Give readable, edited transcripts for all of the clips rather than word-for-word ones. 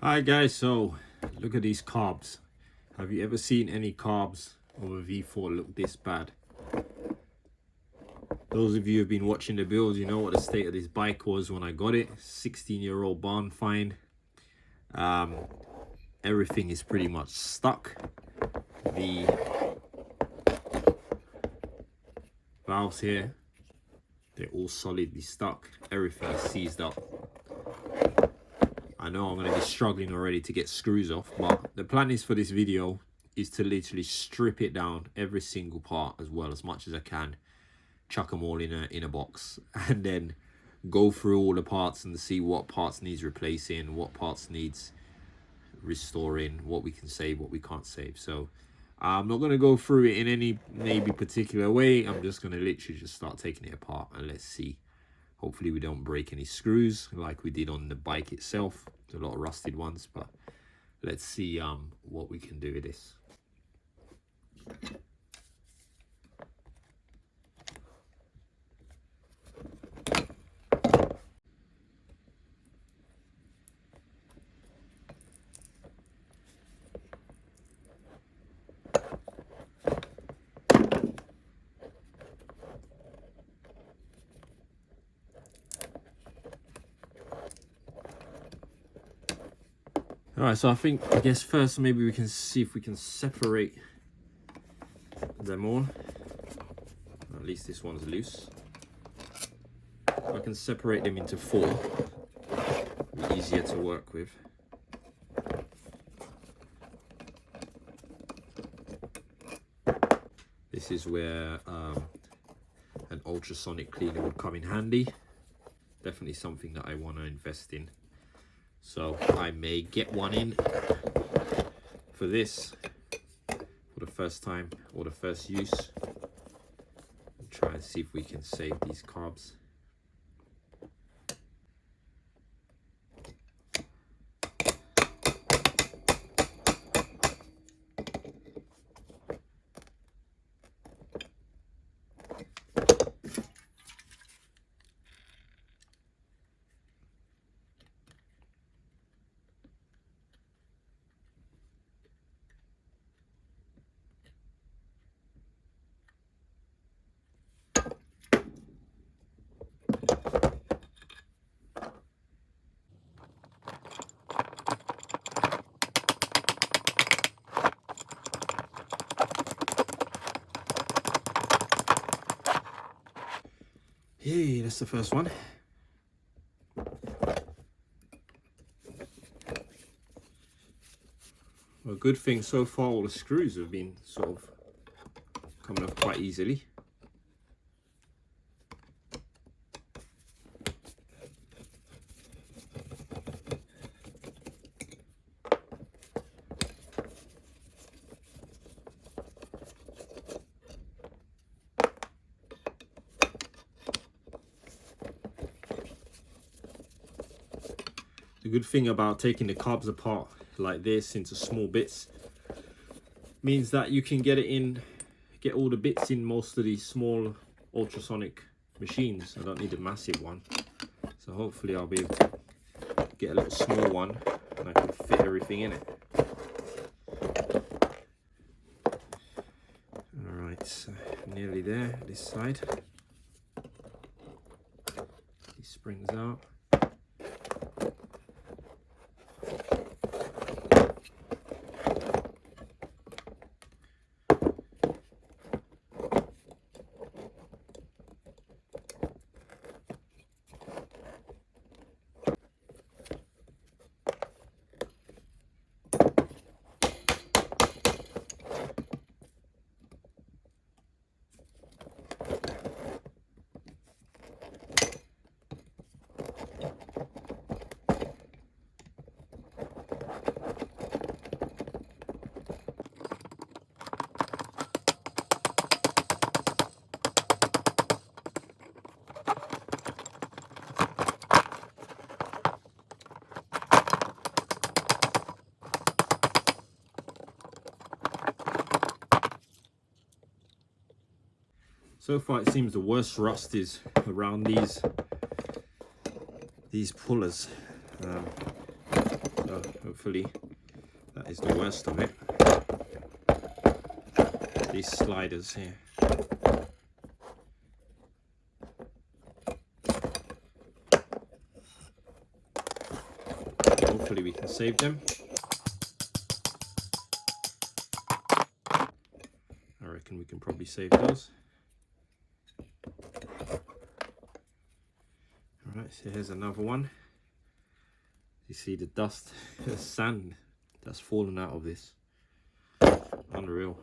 Hi guys, so look at these carbs. Have you ever seen any carbs of a V4 look this bad? Those of you who've been watching the builds, you know what the state of this bike was when I got it. 16-year-old barn find. Everything is pretty much stuck. The valves here, they're all solidly stuck. Everything is seized up. I know I'm going to be struggling already to get screws off, but the plan is for this video is to literally strip it down, every single part as much as I can, chuck them all in a box, and then go through all the parts and see what parts needs replacing, what parts needs restoring, what we can save, what we can't save. So I'm not going to go through it in any maybe particular way. I'm just going to literally just start taking it apart and let's see. Hopefully we don't break any screws like we did on the bike itself. There's a lot of rusted ones, but let's see what we can do with this. All right, so I guess first maybe we can see if we can separate them all. At least this one's loose. I can separate them into four. It'll be easier to work with. This is where an ultrasonic cleaner would come in handy. Definitely something that I want to invest in. So I may get one in for this for the first time or the first use. And try and see if we can save these carbs. Hey, that's the first one. Well, good thing so far all the screws have been sort of coming off quite easily. The good thing about taking the carbs apart like this into small bits means that you can get all the bits in most of these small ultrasonic machines. I don't need a massive one, so hopefully I'll be able to get a little small one and I can fit everything in it. All right, so nearly there. This side, these springs out. So far it seems the worst rust is around these pullers. So So hopefully that is the worst of it. These sliders here. Hopefully we can save them. I reckon we can probably save those. Alright, so here's another one. You see the dust, the sand that's fallen out of this. Unreal.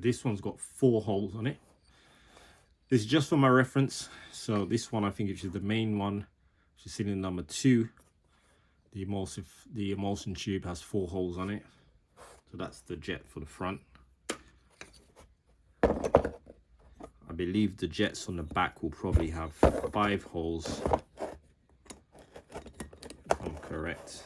this one's got 4 holes on it. This is just for my reference. So this one, I think, which is the main one, which is cylinder number 2, the emulsion tube has 4 holes on it. So that's the jet for the front. I believe the jets on the back will probably have 5 holes, if I'm correct.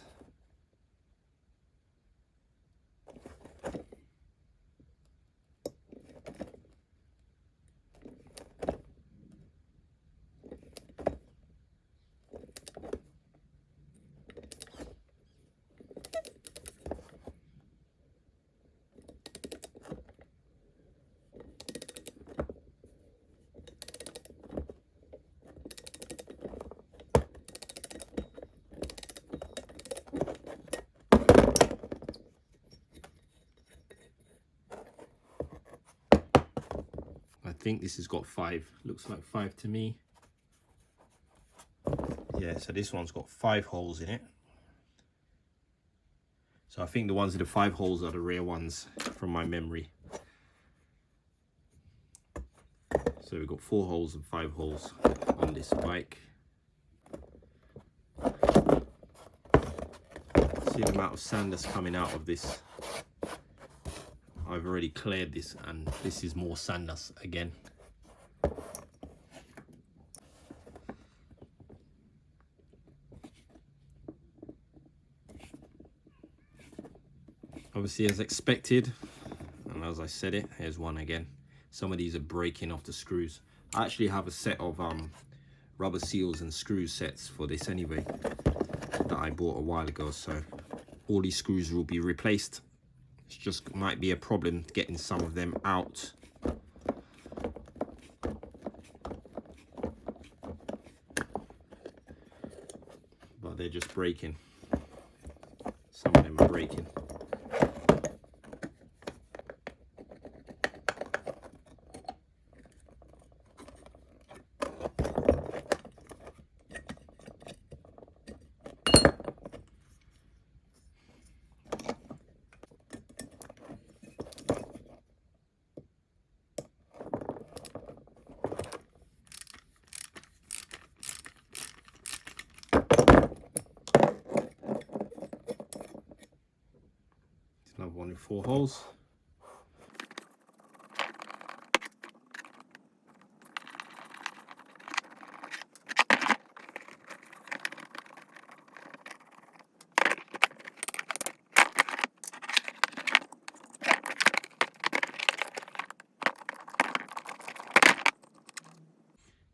I think this has got 5. Looks like 5 to me. Yeah, so this one's got 5 holes in it. So I think the ones with the 5 holes are the rear ones from my memory. So we've got 4 holes and 5 holes on this bike. See the amount of sand that's coming out of this. I've already cleared this, and this is more sand dust again. Obviously, as expected, and as I said it, here's one again. Some of these are breaking off the screws. I actually have a set of rubber seals and screw sets for this anyway, that I bought a while ago, so all these screws will be replaced. It just might be a problem getting some of them out. But they're just breaking. Some of them are breaking. Another one with 4 holes.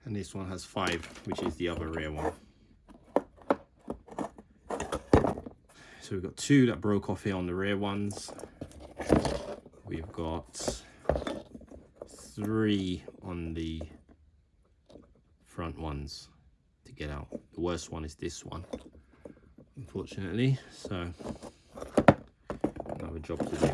And this one has 5, which is the other rear one. So we've got 2 that broke off here on the rear ones. We've got 3 on the front ones to get out. The worst one is this one, unfortunately. So another job to do.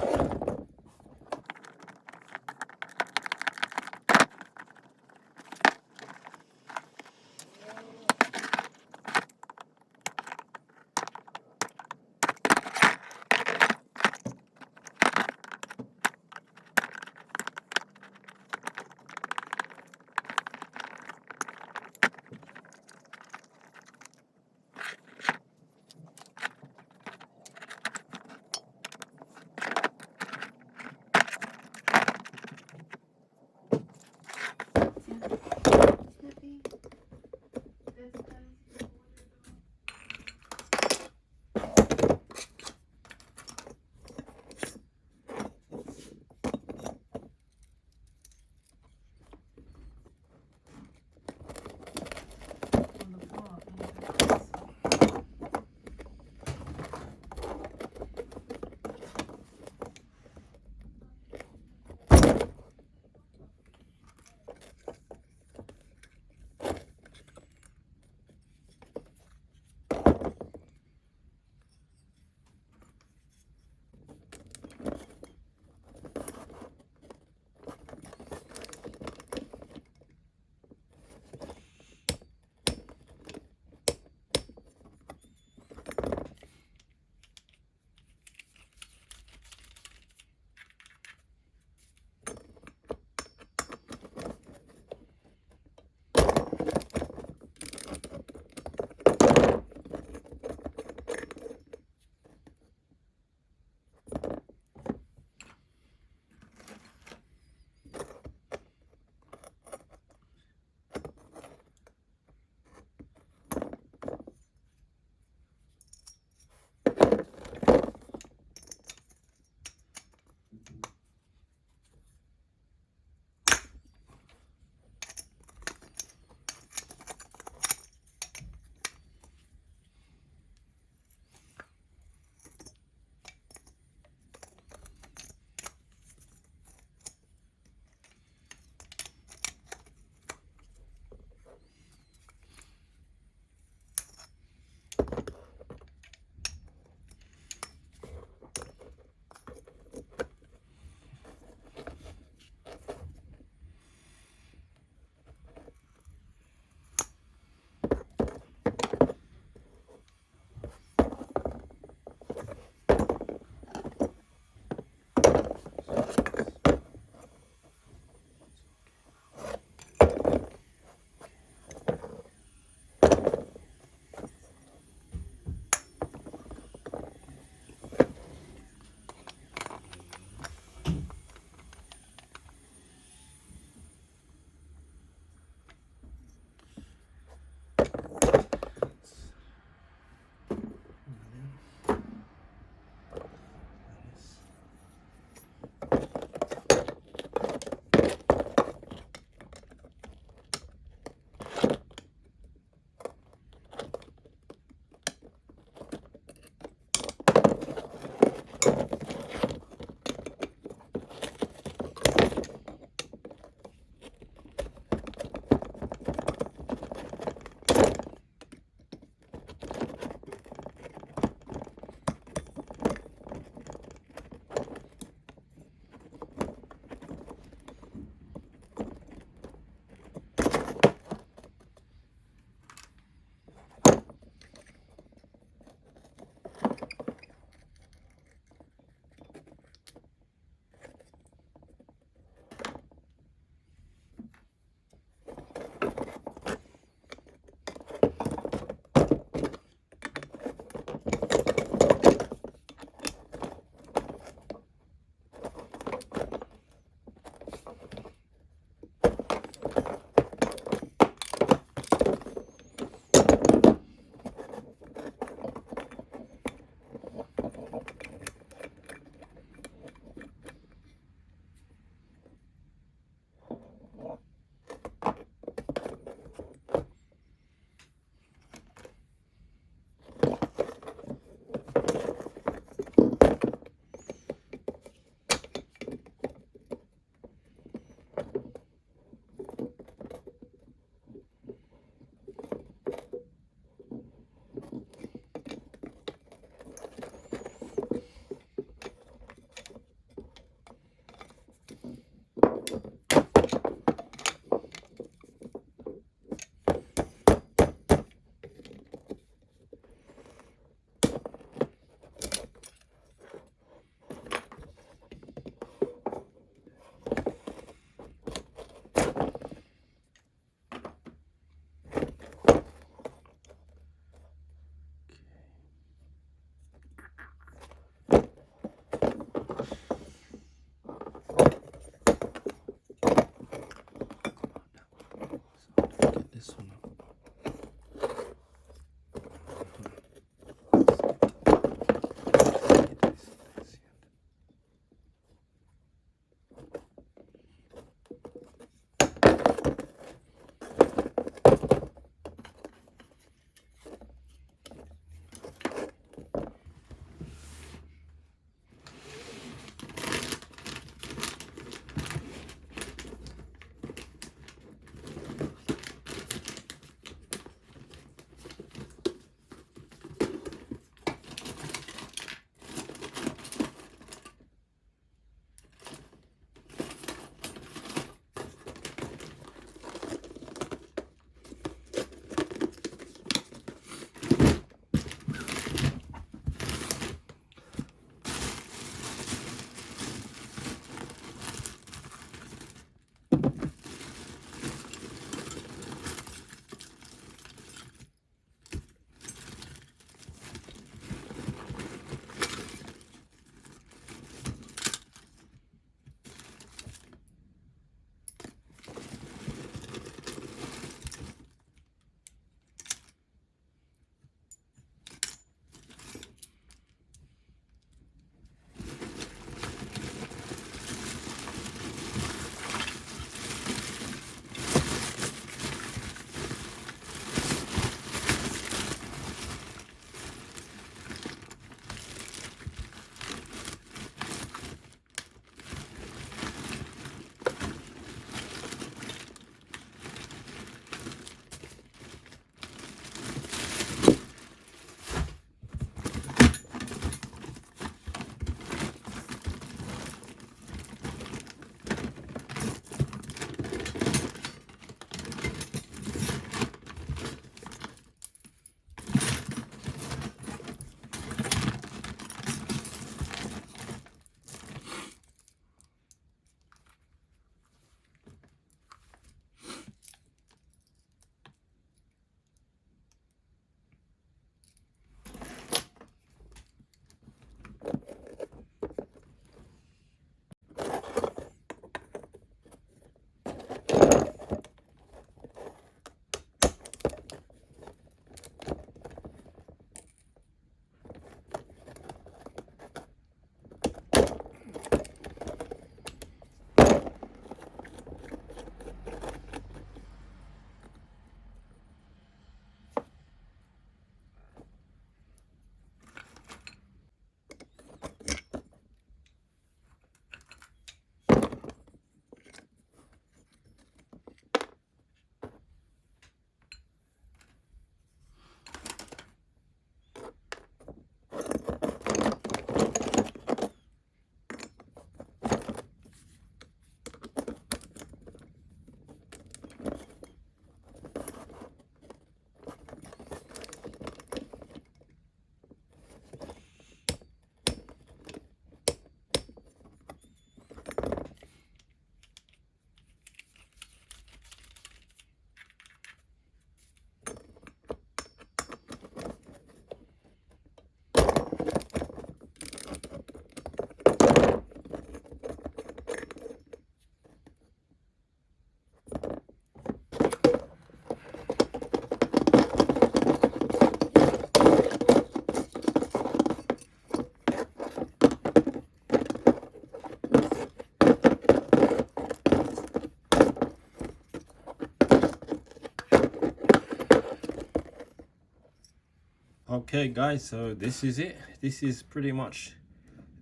Okay guys, so this is it. This is pretty much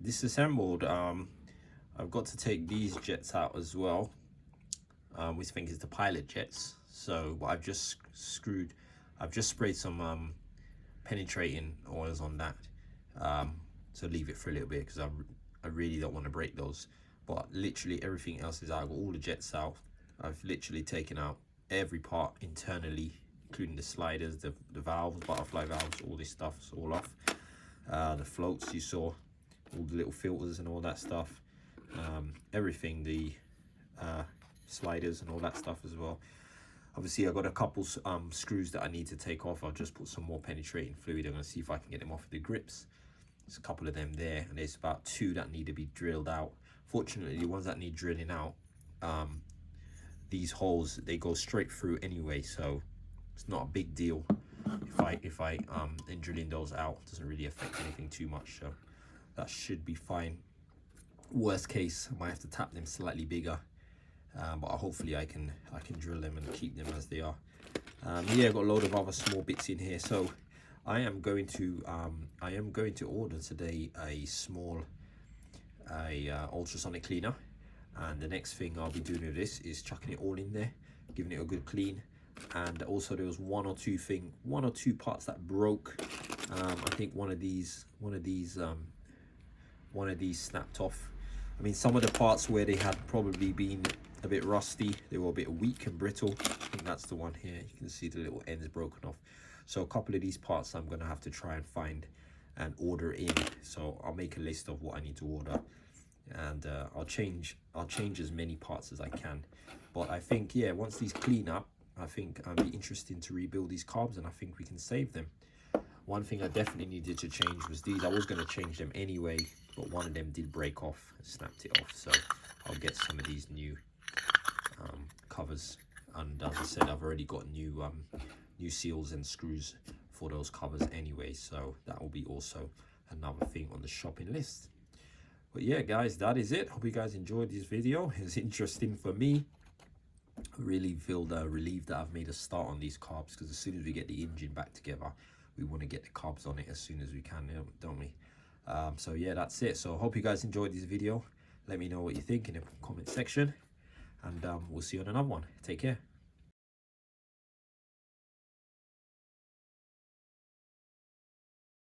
disassembled. I've got to take these jets out as well, which I think is the pilot jets. So I've just sprayed some penetrating oils on that, so leave it for a little bit because I really don't want to break those. But literally everything else is out. I've got all the jets out. I've literally taken out every part internally, including the sliders, the valves, butterfly valves, all this stuff's all off. The floats you saw, all the little filters and all that stuff, everything, the sliders and all that stuff as well. Obviously I got a couple screws that I need to take off. I'll just put some more penetrating fluid. I'm going to see if I can get them off the grips. There's a couple of them there, and there's about 2 that need to be drilled out. Fortunately, the ones that need drilling out, these holes, they go straight through anyway, so it's not a big deal if I in drilling those out. It doesn't really affect anything too much, so that should be fine. Worst case, I might have to tap them slightly bigger, but hopefully I can drill them and keep them as they are. Yeah, I've got a load of other small bits in here, so I am going to order today a small ultrasonic cleaner, and the next thing I'll be doing with this is chucking it all in there, giving it a good clean. And also there was one or two parts that broke. I think one of these snapped off. I mean, some of the parts where they had probably been a bit rusty, they were a bit weak and brittle. I think that's the one here. You can see the little ends broken off. So a couple of these parts I'm gonna have to try and find and order in. So I'll make a list of what I need to order, and I'll change as many parts as I can. But I think, yeah, once these clean up, I think it'll be interesting to rebuild these carbs, and I think we can save them. One thing I definitely needed to change was these. I was going to change them anyway, but one of them did break off, snapped it off. So I'll get some of these new covers. And as I said, I've already got new seals and screws for those covers anyway. So that will be also another thing on the shopping list. But yeah, guys, that is it. Hope you guys enjoyed this video. It's interesting for me. I really feel relieved that I've made a start on these carbs, because as soon as we get the engine back together, we want to get the carbs on it as soon as we can, don't we? So yeah, that's it. So I hope you guys enjoyed this video. Let me know what you think in the comment section, and we'll see you on another one. Take care.